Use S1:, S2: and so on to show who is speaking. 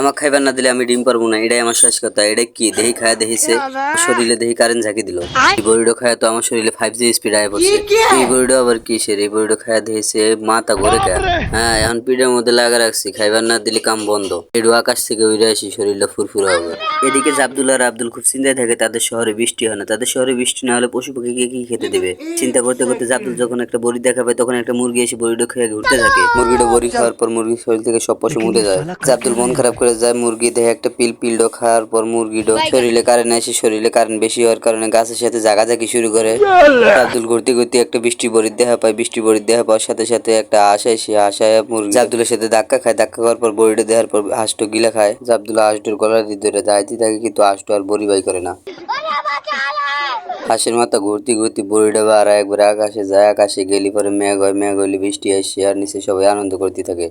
S1: আমাকে খাইবার না দিলে আমি ডিম পারবো না, এটাই আমার শেষ কথা। এটা কি দেহি খায়া দেহিছে শরীরে দেহি কারেন্ট ঝাঁকি দিল। এই বড়িটা খায়া তো আমার শরীরে 5G স্পিড আয় পড়ছে। এই বড়িটা আবার কিসের? এই বড়িটা খায়া দেহিছে মাথা ঘুরে খায়। হ্যাঁ, এখন পিঠের মধ্যে লাগা রাখছি, খাইবার না দিলে কাম বন্ধ। একটু আকাশ থেকে উড়ে আসি, শরীরটা ফুরফুরা হবে। এদিকে আব্দুল আর আব্দুল খুব চিন্তায় থাকে, তাদের শহরে বৃষ্টি হয় না। তাদের শহরে বৃষ্টি না হলে পশু পাখিকে কি খেতে দেবে? চিন্তা করতে করতে আব্দুল যখন একটা বড়ি দেখা পায়, তখন একটা মুরগি এসে বড়িটা খেয়ে ঘুরতে থাকে। মুরগিটা বড়ি খাওয়ার পর মুরগির শরীর থেকে সব পশু মরে যায়। আব্দুল মন খারাপ করে যায়, মুরগি দেখে একটা পিলডো খাওয়ার পর মুরগিডো শরীরে কারেন্ট আসে, শরীরে কারেন্ট বেশি হওয়ার কারণে গাছের সাথে জাগাজাগি শুরু করে। আব্দুল ঘুরতে ঘুরতে একটা বৃষ্টি বড়ির দেখা পায়। বৃষ্টি বড়ির দেখা পাওয়ার সাথে সাথে একটা আশায়, সে আশায় মুরগি আব্দুলের সাথে ধাক্কা খায়। ধাক্কা খাওয়ার পর বড়িটা দেওয়ার পর হাঁসটো গিলা খায়। আব্দুল হাঁসটোর গলা দিয়ে ধরে যাইতে থাকে, কিন্তু হাঁসটো আর বড়ি বাই করে না। হাঁসের মাথা ঘুরতে ঘুরতে বড়িটা আর একবার আকাশে যায়। আকাশে গেলি পরে মেঘ হয়, মেঘ হইলে বৃষ্টি আসে, আর নিচে সবাই আনন্দ করতে থাকে।